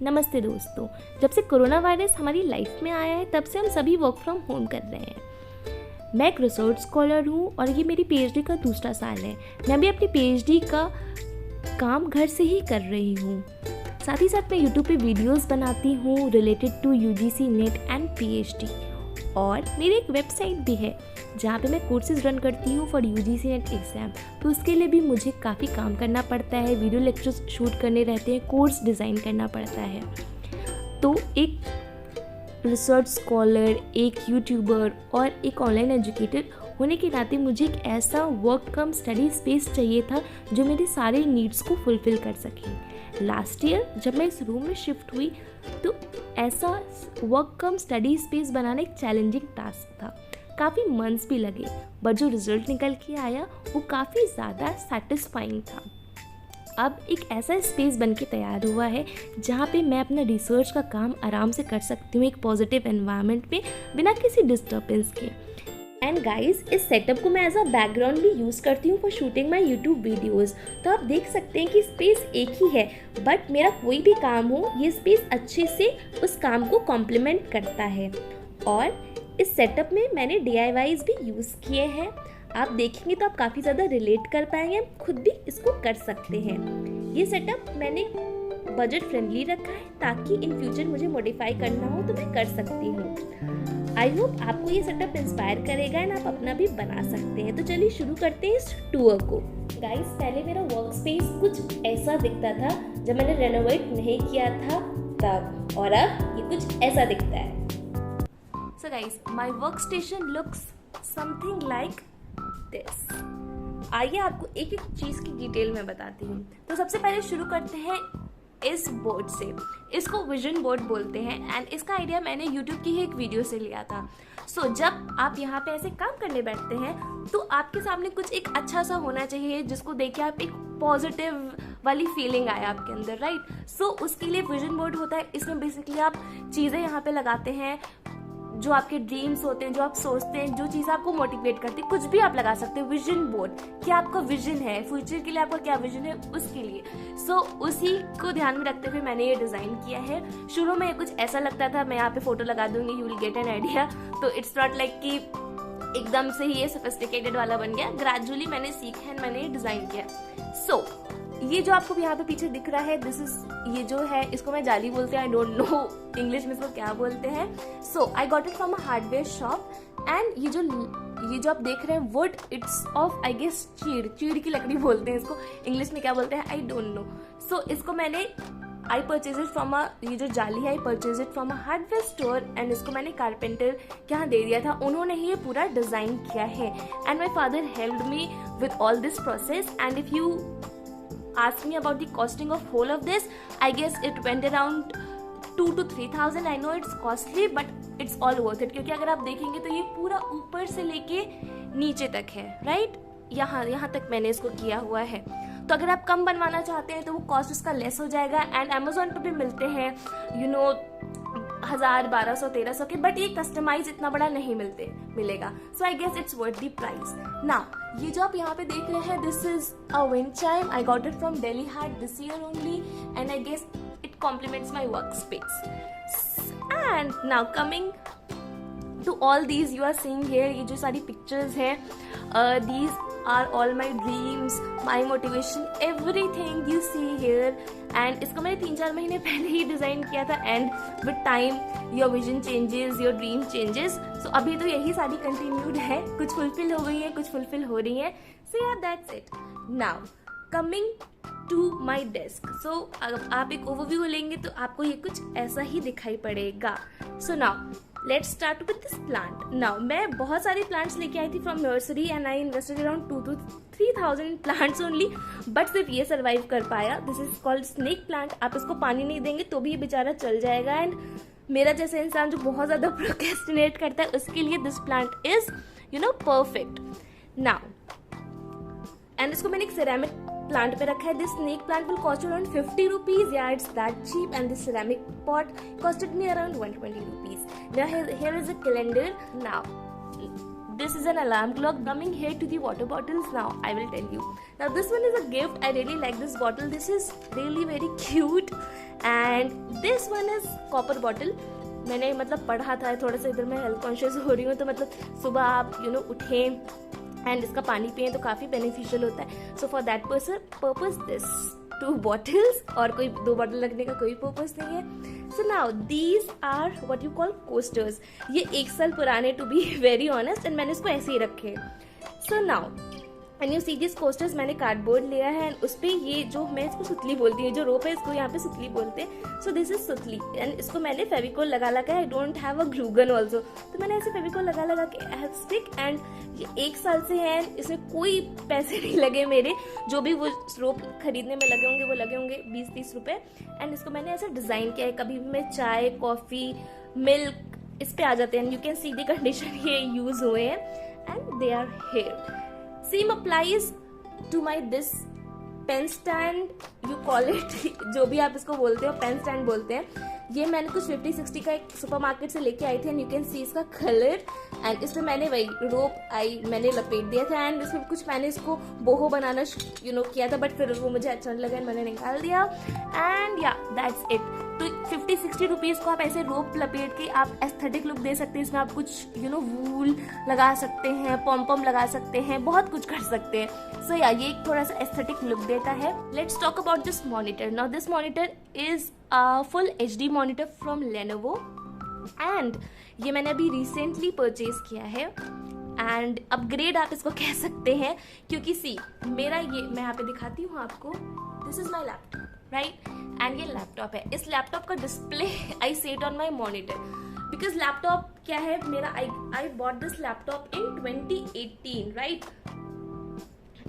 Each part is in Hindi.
नमस्ते दोस्तों। जब से कोरोना वायरस हमारी लाइफ में आया है तब से हम सभी वर्क फ्रॉम होम कर रहे हैं। मैं एक रिसर्च स्कॉलर हूँ और ये मेरी पीएचडी का दूसरा साल है। मैं भी अपनी पीएचडी का काम घर से ही कर रही हूँ। साथ ही साथ मैं यूट्यूब पे वीडियोस बनाती हूँ related to UGC NET and PhD, और मेरी एक वेबसाइट भी है जहाँ पे मैं कोर्सेज रन करती हूँ फॉर यूजीसी नेट एग्ज़ाम। तो उसके लिए भी मुझे काफ़ी काम करना पड़ता है, वीडियो लेक्चर्स शूट करने रहते हैं, कोर्स डिज़ाइन करना पड़ता है। तो एक रिसर्च स्कॉलर, एक यूट्यूबर और एक ऑनलाइन एजुकेटर होने के नाते मुझे एक ऐसा वर्क कम स्टडी स्पेस चाहिए था जो मेरे सारे नीड्स को फुलफ़िल कर सके। लास्ट ईयर जब मैं इस रूम में शिफ्ट हुई तो ऐसा वर्क कम स्टडी स्पेस बनाना एक चैलेंजिंग टास्क था। काफ़ी मंथ्स भी लगे, बट जो रिजल्ट निकल के आया वो काफ़ी ज़्यादा सेटिस्फाइंग था। अब एक ऐसा स्पेस बन के तैयार हुआ है जहाँ पे मैं अपना रिसर्च का काम आराम से कर सकती हूँ एक पॉजिटिव एनवायरनमेंट में बिना किसी डिस्टर्बेंस के। एंड गाइज, इस सेटअप को मैं एज अ बैकग्राउंड भी यूज़ करती हूँ for shooting my YouTube videos. तो आप देख सकते हैं कि स्पेस एक ही है, बट मेरा कोई भी काम हो ये स्पेस अच्छे से उस काम को कॉम्प्लीमेंट करता है। और इस सेटअप में मैंने DIYs भी यूज़ किए हैं। आप देखेंगे तो आप काफ़ी ज़्यादा रिलेट कर पाएंगे, खुद भी इसको कर सकते हैं। ये सेटअप मैंने बजट फ्रेंडली रखा है ताकि इन फ्यूचर मुझे मॉडिफाई करना हो तो मैं कर सकती हूँ। आई होप आपको ये सेटअप इंस्पायर करेगा एंड आप अपना भी बना सकते हैं। तो चलिए शुरू करते हैं इस टूर को। गाइस, पहले मेरा वर्क स्पेस कुछ ऐसा दिखता था जब मैंने रेनोवेट नहीं किया था तब, और अब ये कुछ ऐसा दिखता है। So guys, my workstation looks something like this. आइए आपको एक एक चीज़ की डिटेल में बताती हूँ। तो सबसे पहले शुरू करते हैं इस बोर्ड से। इसको विजन बोर्ड बोलते हैं एंड इसका आइडिया मैंने यूट्यूब की ही एक वीडियो से लिया था। सो जब आप यहाँ पे ऐसे काम करने बैठते हैं तो आपके सामने कुछ एक अच्छा सा होना चाहिए जिसको देख के आप एक पॉजिटिव वाली फीलिंग आए आपके अंदर, राइट। सो उसके लिए विजन बोर्ड होता है। इसमें बेसिकली आप चीज़ें यहाँ पे लगाते हैं जो आपके ड्रीम्स होते हैं, जो आप सोचते हैं, जो चीज़ आपको मोटिवेट करती है, कुछ भी आप लगा सकते हैं। विजन बोर्ड, क्या आपका विजन है फ्यूचर के लिए, आपका क्या विजन है उसके लिए। सो उसी को ध्यान में रखते हुए मैंने ये डिज़ाइन किया है। शुरू में ये कुछ ऐसा लगता था, मैं यहाँ पे फोटो लगा दूंगी, you will get an idea. तो इट्स नॉट लाइक कि एकदम से ही ये सोफिस्टिकेटेड वाला बन गया। ग्रेजुअली मैंने सीखा है, मैंने डिज़ाइन किया। सो ये जो आपको यहाँ पे पीछे दिख रहा है, दिस इज, ये जो है इसको मैं जाली बोलते हैं। आई डोंट नो इंग्लिश में इसको क्या बोलते हैं। So I got it from a hardware shop and ये जो आप देख रहे हैं wood, it's of I guess चीड़ की लकड़ी बोलते हैं इसको, इंग्लिश में क्या बोलते हैं आई डोंट नो। सो इसको मैंने आई परचेज इट फ्रॉम ये जो जाली है आई purchase it from a hardware store and इसको मैंने कारपेंटर के यहाँ दे दिया था। उन्होंने ही ये पूरा डिज़ाइन किया है and my father helped me with all this process. And if you ask me about the costing of whole of this, I guess it went around 2,000 to 3,000. I know it's costly but it's all worth it, क्योंकि अगर आप देखेंगे तो ये पूरा ऊपर से लेके नीचे तक है, राइट। यहाँ तक मैंने इसको किया हुआ है। तो अगर आप कम बनवाना चाहते हैं तो वो कॉस्ट उसका लेस हो जाएगा। एंड अमेजोन पे भी मिलते हैं 1,000, 1,200, 1,300 के, बट ये कस्टमाइज इतना बड़ा नहीं मिलेगा। So I guess it's worth the price. Now ये जो आप यहाँ पे देख रहे हैं, this is a wind chime. I got it from Delhi Haat this year only and I guess it complements my work space. And now coming to all these you are seeing here, ये जो सारी पिक्चर्स हैं, these are all my dreams, my motivation, everything you see here. And इसको मैंने 3-4 महीने पहले ही डिज़ाइन किया था and with time your vision changes, your dream changes. So अभी तो यही सारी कंटिन्यूड है, कुछ फुलफिल हो गई है, कुछ फुलफिल हो रही है। So yeah that's it. Now coming to my desk. So अगर आप एक ओवरव्यू लेंगे तो आपको ये कुछ ऐसा ही दिखाई पड़ेगा। So now let's start with this plant. Now मैं बहुत सारे प्लांट्स लेके आई थी from nursery and I invested around 2,000 to 3,000 plants only, but सिर्फ ये सर्वाइव कर पाया। This is called snake plant. आप इसको पानी नहीं देंगे तो भी ये बेचारा चल जाएगा। एंड मेरा जैसे इंसान जो बहुत ज़्यादा प्रोक्रेस्टिनेट करता है उसके लिए this plant is perfect. Now and इसको मैंने एक सेरेमिक प्लांट पे रखा है। This snake plant will cost around 50 rupees. Yeah, it's that cheap. And this ceramic pot costed me around 120 rupees. Now here is a calendar. Now this is an alarm clock. Coming here to the water bottles, now I will tell you. Now this one is a gift. I really like this bottle. This is really very cute. And this one is copper bottle. मैंने मतलब पढ़ा था, थोड़ा सा इधर मैं हेल्थ कॉन्शियस हो रही हूँ, तो मतलब सुबह आप उठें एंड इसका पानी पिए तो काफ़ी बेनिफिशियल होता है. So for that purpose this 2 bottles, और कोई 2 बॉटल रखने का कोई पर्पस नहीं है. So now these are what you call coasters. ये 1 साल पुराने, to be very honest, and मैंने इसको ऐसे ही रखे. So now and you see this coasters, मैंने कार्डबोर्ड लिया है एंड उस पर ये जो मैं इसको सुतली बोलती हूँ, जो रोप है इसको यहाँ पे सुतली बोलते हैं. सो दिस इज सुतली एंड इसको मैंने फेविकोल लगा I don't have a glue gun also, तो मैंने ऐसे फेविकोल लगा के आई हैव स्टिक. एंड ये 1 साल से है, इसमें कोई पैसे नहीं लगे मेरे, जो भी वो रोप खरीदने में लगे होंगे वो लगे होंगे 20-30 रुपए. एंड इसको मैंने ऐसे डिजाइन किया है, कभी भी मैं चाय, कॉफी, मिल्क इस पे आ जाते हैं. You can see the condition ये यूज हुए हैं and they are here. Same applies to my this pen stand, you call it जो भी आप इसको बोलते हो, पेन स्टैंड बोलते हैं. ये मैंने कुछ 50-60 का एक सुपरमार्केट से लेके आई थी एंड यू कैन सी इसका कलर. एंड इसमें मैंने वही रोप मैंने लपेट दिया था एंड इसमें कुछ मैंने इसको बोहो बनाना किया था, बट फिर वो मुझे अच्छा नहीं लगा एंड मैंने निकाल दिया. And yeah that's it. तो 50-60 रुपीज़ को आप ऐसे रोप लपेट के आप एस्थेटिक लुक दे सकते हैं. इसमें आप कुछ वूल लगा सकते हैं, पॉम लगा सकते हैं, बहुत कुछ कर सकते हैं. सो या ये एक थोड़ा सा एस्थेटिक लुक देता है. Let's talk about this monitor. Now this monitor is full HD monitor from Lenovo and ये मैंने अभी रिसेंटली परचेज किया है एंड अपग्रेड आप इसको कह सकते हैं, क्योंकि सी मेरा ये मैं यहाँ पे दिखाती हूँ आपको. This is my laptop, right, and ये लैपटॉप है. इस लैपटॉप का display I set on my monitor because laptop क्या है मेरा, I bought this laptop in 2018, right.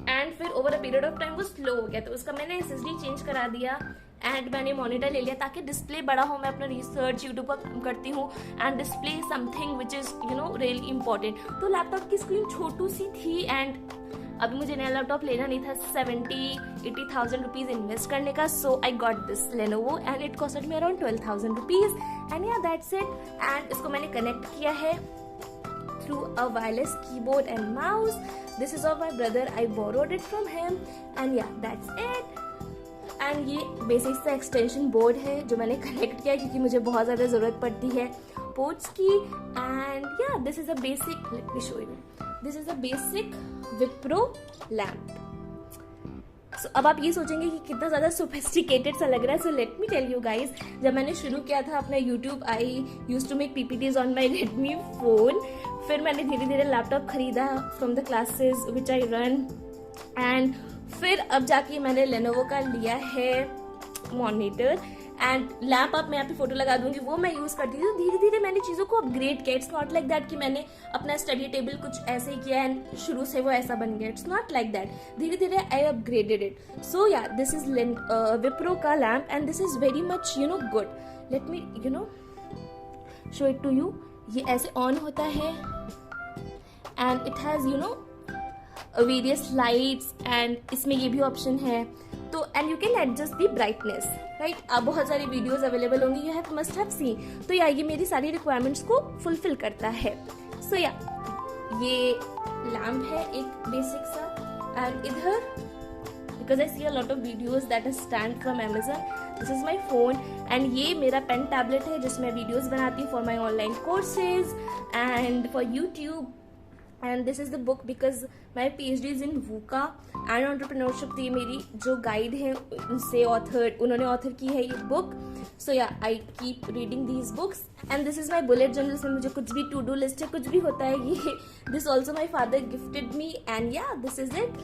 And फिर over a period of time वो स्लो हो गया, तो उसका मैंने SSD चेंज करा दिया एंड मैंने मॉनिटर ले लिया ताकि डिस्प्ले बड़ा हो. मैं अपना रिसर्च यूट्यूब पर करती हूँ and display something which is really important. तो लैपटॉप की स्क्रीन छोटू सी थी एंड अभी मुझे नया लैपटॉप लेना नहीं था 70,000-80,000 रुपीज इन्वेस्ट करने का. So I got this Lenovo and it costed me around 12,000 rupees and yeah that's it. And इसको मैंने कनेक्ट किया है through a wireless keyboard and mouse. This is of my brother, I borrowed it from him and yeah that's it. And ये बेसिक सा एक्सटेंशन बोर्ड है जो मैंने कनेक्ट किया क्योंकि मुझे बहुत ज़्यादा ज़रूरत पड़ती है पोर्ट्स की. And yeah this is a basic, let me show you, this is a basic Wipro lamp. So अब आप ये सोचेंगे कि कितना ज़्यादा सोफिस्टिकेटेड सा लग रहा है. So let me tell you guys, जब मैंने शुरू किया था अपना YouTube, I use to make PPTs on my Redmi phone. फिर मैंने धीरे धीरे लैपटॉप खरीदा from the classes which I run and फिर अब जाके मैंने Lenovo का लिया है मॉनिटर एंड लैप आप मैं यहाँ पे फोटो लगा दूंगी, वो मैं यूज करती थी. तो धीरे धीरे मैंने चीज़ों को अपग्रेड किया. इट्स नॉट लाइक दैट कि मैंने अपना स्टडी टेबल कुछ ऐसे ही किया एंड शुरू से वो ऐसा बन गया. It's not like that. धीरे धीरे आई अपग्रेडेड इट. सो या दिस इज विप्रो का lamp and this is very much good. Let me show it to you. ये ऐसे ऑन होता है and it has various lights and इसमें ये भी ऑप्शन है. तो and you can adjust the brightness, right. अब बहुत सारी वीडियोस अवेलेबल होंगी, you have must have seen. तो या ये मेरी सारी रिक्वायरमेंट्स को फुलफिल करता है. सो या ये लैम्प है एक बेसिक सा एंड इधर because I see a lot of videos that is stand from Amazon. This is my phone and ये मेरा पेन टैबलेट है जिसमें वीडियोस बनाती हूँ for my online courses and for YouTube. And this is the book because my PhD is in VUCA and entrepreneurship. तो ये मेरी जो गाइड है उनसे उन्होंने ऑथर की है ये book. So yeah I keep reading these books and this is my bullet journal. जिसमें मुझे कुछ भी टू डू लिस्ट है, कुछ भी होता है, ये this also my father gifted me and yeah this is it.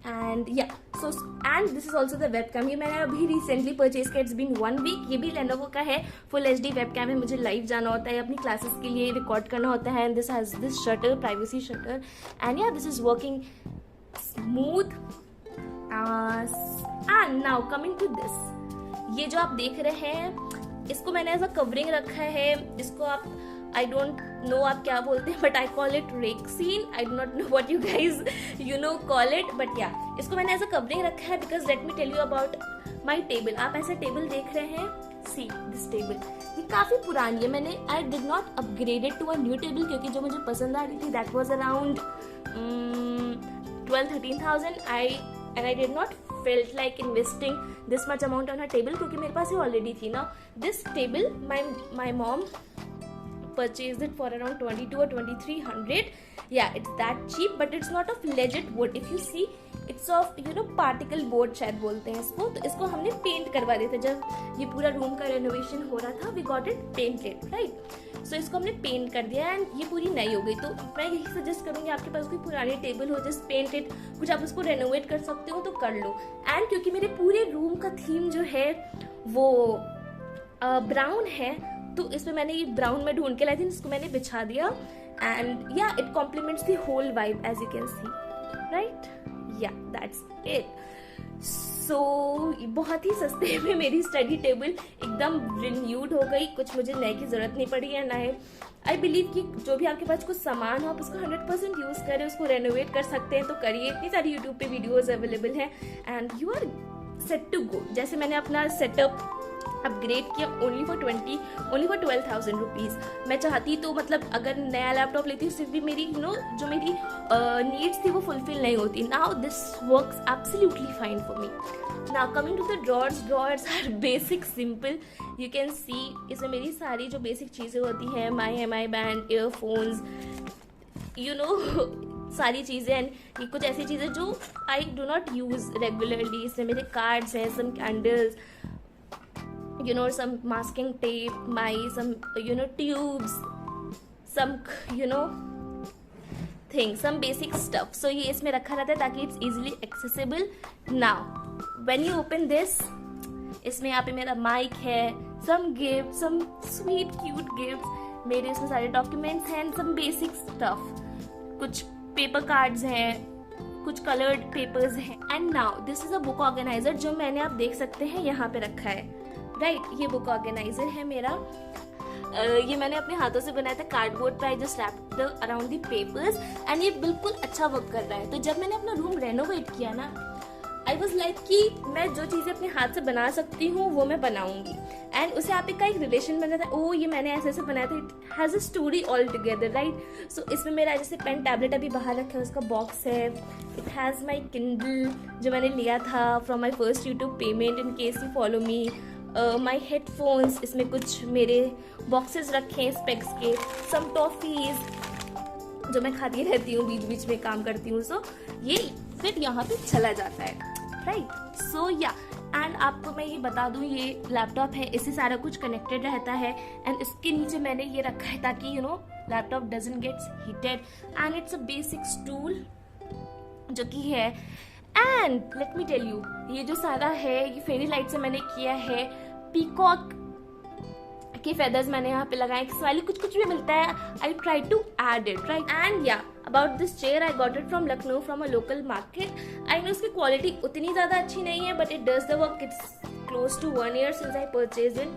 And yeah so and this is also the webcam. ये मैंने अभी रिसेंटली परचेज किया. It's been 1 week. ये भी Lenovo का है. फुल HD वेबकैम है. मुझे लाइव जाना होता है, अपनी क्लासेस के लिए रिकॉर्ड करना होता है. And this has this shutter, privacy shutter. And yeah this is working smooth. And now coming to this, ये जो आप देख रहे हैं इसको मैंने एज अ कवरिंग रखा है. इसको आप आई डोंट नो आप क्या बोलते हैं, but I call it rexine. I do not know what you guys call it, but yeah इसको मैंने एज अ कवरिंग रखा है because let me tell you about my table. आप ऐसे टेबल देख रहे हैं, सी दिस टेबल, ये काफ़ी पुरानी है. मैंने I did not upgraded to a new table क्योंकि जो मुझे पसंद आ रही थी that was around 12-13,000. And I did not felt like investing this much amount on her table क्योंकि मेरे पास ये ऑलरेडी थी ना. This table my mom purchased it for around 22 or 2300. Yeah, it's that cheap but it's not of legit wood. If you see it's of particle board शायद बोलते हैं इसको. तो इसको हमने पेंट करवा दिया था जब ये पूरा रूम का रेनोवेशन हो रहा था. We got it painted, right? So इसको हमने पेंट कर दिया एंड ये पूरी नई हो गई. तो मैं यही सजेस्ट करूँगी आपके पास कोई पुरानी टेबल हो जस्ट पेंटेड, कुछ आप उसको रेनोवेट कर सकते हो तो कर लो. एंड क्योंकि मेरे पूरे रूम का थीम जो है वो ब्राउन है तो इसमें मैंने ये ब्राउन में ढूंढ के लाई थी, इसको मैंने बिछा दिया and yeah it compliments the whole vibe as you can see, right. Yeah that's it. So बहुत ही सस्ते में मेरी स्टडी टेबल एकदम रिन्यूड हो गई. कुछ मुझे नए की ज़रूरत नहीं पड़ी है नए. आई बिलीव कि जो भी आपके पास कुछ सामान हो आप उसको 100% यूज़ करें, उसको रेनोवेट कर सकते हैं तो करिए. इतनी सारी यूट्यूब पे वीडियोज़ अवेलेबल हैं and you are set to go. जैसे मैंने अपना सेटअप अपग्रेड किया ओनली फॉर 12,000 रुपीज़. मैं चाहती तो मतलब अगर नया लैपटॉप लेती सिर्फ भी मेरी जो मेरी नीड्स थी वो फुलफिल नहीं होती. Now this works absolutely fine for me. Now coming to the drawers are basic simple. You can see इसमें मेरी सारी जो बेसिक चीज़ें होती हैं माई MI बैंड, ईयरफोन्स, सारी चीज़ें. एंड ये कुछ ऐसी चीज़ें जो I do not use regularly. इसमें मेरे कार्ड्स हैं, सम candles, some masking tape, some tubes, some things, some basic stuff. So ये इसमें रखा रहता है ताकि it's easily accessible. Now when you open this, इसमें यहाँ पे मेरा माइक है, some gifts, some sweet cute gifts, मेरे इसमें सारे डॉक्यूमेंट्स हैं, some basic stuff, कुछ पेपर कार्ड्स हैं, कुछ कलर्ड पेपर्स हैं. And now this is a book organiser जो मैंने आप देख सकते हैं यहाँ पे रखा है, राइट. ये बुक ऑर्गेनाइजर है मेरा. ये मैंने अपने हाथों से बनाया था कार्डबोर्ड पे. I just wrapped around the papers and ये बिल्कुल अच्छा वर्क कर रहा है. तो जब मैंने अपना रूम रेनोवेट किया ना आई वॉज लाइक कि मैं जो चीज़ें अपने हाथ से बना सकती हूँ वो मैं बनाऊंगी. एंड उसे आप का एक रिलेशन बना था, ओ ये मैंने ऐसे ऐसे बनाया था. It has a story all together, right. So इसमें मेरा जैसे पेन टैबलेट अभी बाहर रखा है उसका बॉक्स है. इट हैज़ माई किंडल जो मैंने लिया था from my first YouTube payment in case you follow me. My headphones, इसमें कुछ मेरे बॉक्सेस रखे हैं स्पेक्स के. सम टॉफीज जो मैं खाती रहती हूँ बीच बीच में काम करती हूँ. सो ये फिर यहाँ पे चला जाता है, राइट. सो या एंड आपको मैं ये बता दूँ ये लैपटॉप है, इससे सारा कुछ कनेक्टेड रहता है. एंड इसके नीचे मैंने ये रखा है ताकि laptop doesn't gets heated. And it's a basic stool जो कि है. And let me tell you ये जो सारा है ये फेरी लाइट से मैंने किया है. पीकॉक के फेदर्स मैंने यहाँ पे लगाए. किस वाली कुछ कुछ भी मिलता है I try to add it, right. And yeah about this chair I got it from Lucknow from a local market. I know उसकी क्वालिटी उतनी ज़्यादा अच्छी नहीं है but it does the work. It's close to 1 year since I purchase it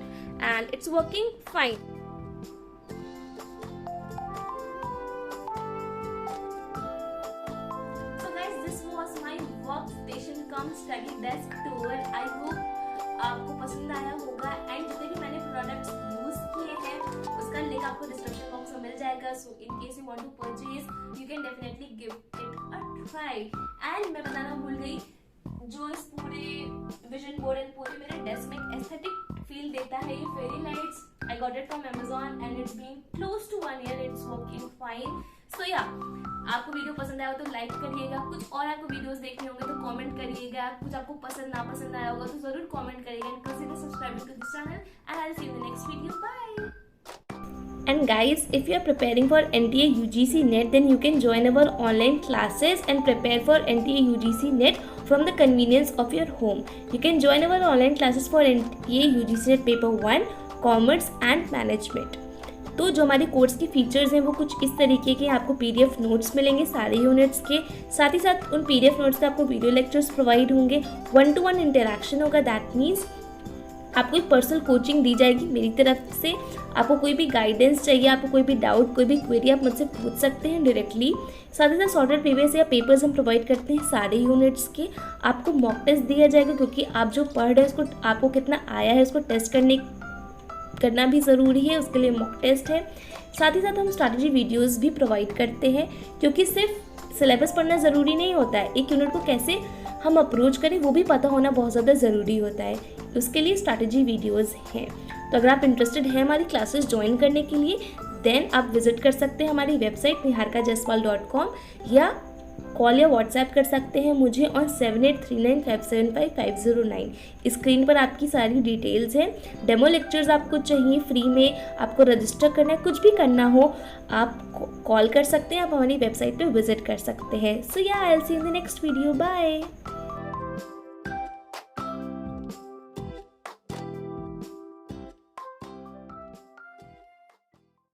and it's working fine. Study desk tour. I hope आपको पसंद आया होगा. एंड जितने भी मैंने प्रोडक्ट्स यूज किए हैं उसका लिंक आपको डिस्क्रिप्शन बॉक्स में मिल जाएगा. So in case you want to purchase you can definitely give it a try. And मैं बताना भूल गई जो इस पूरे विजन बोर्ड एंड पूरे मेरे डेस्क में एक एस्थेटिक फील देता है ये fairy lights. I got it from Amazon and it's been close to 1 year. It's working fine. So yeah आपको वीडियो पसंद आया हो तो लाइक करिएगा. कुछ और आपको वीडियोस देखने होंगे तो कमेंट करिएगा. कुछ आपको पसंद ना पसंद आया होगा तो जरूर कमेंट करिएगा. And consider subscribing to this channel and I will see you in the next video. Bye. And guys, if you are preparing for NTA UGC NET, then you can join our online classes and prepare for NTA UGC NET from the convenience of your home. You can join our online classes for NTA UGC NET Paper 1, Commerce and Management. तो जो हमारे कोर्स के फीचर्स हैं वो कुछ इस तरीके के आपको PDF नोट्स मिलेंगे सारे यूनिट्स के. साथ ही साथ उन PDF नोट्स पे आपको वीडियो लेक्चर्स प्रोवाइड होंगे. 1-to-1 इंटरेक्शन होगा. दैट मीन्स आपको एक पर्सनल कोचिंग दी जाएगी मेरी तरफ से. आपको कोई भी गाइडेंस चाहिए, आपको कोई भी डाउट, कोई भी क्वेरी आप मुझसे पूछ सकते हैं डायरेक्टली. साथ ही साथ सॉर्टेड प्रीवियस या पेपर्स हम प्रोवाइड करते हैं सारे यूनिट्स के. आपको मॉक टेस्ट दिया जाएगा क्योंकि आप जो पढ़ रहे हैं उसको आपको कितना आया है उसको टेस्ट करने करना भी ज़रूरी है, उसके लिए मॉक टेस्ट है। साथ ही साथ हम स्ट्रैटेजी वीडियोस भी प्रोवाइड करते हैं, क्योंकि सिर्फ सिलेबस पढ़ना ज़रूरी नहीं होता है, एक यूनिट को कैसे हम अप्रोच करें वो भी पता होना बहुत ज़्यादा ज़रूरी होता है। उसके लिए स्ट्रैटेजी वीडियोस हैं। तो अगर आप इंटरेस्टेड हैं हमारी क्लासेस ज्वाइन करने के लिए, देन आप विजिट कर सकते हैं हमारी वेबसाइट niharkajaswal.com या कॉल या व्हाट्सएप कर सकते हैं मुझे ऑन 7839575509। स्क्रीन पर आपकी सारी डिटेल्स हैं। डेमो लेक्चर्स आपको चाहिए फ्री में, आपको रजिस्टर करना है, कुछ भी करना हो आप कॉल कर सकते हैं, आप हमारी वेबसाइट पे विजिट कर सकते हैं। So yeah I will see in the next video, bye.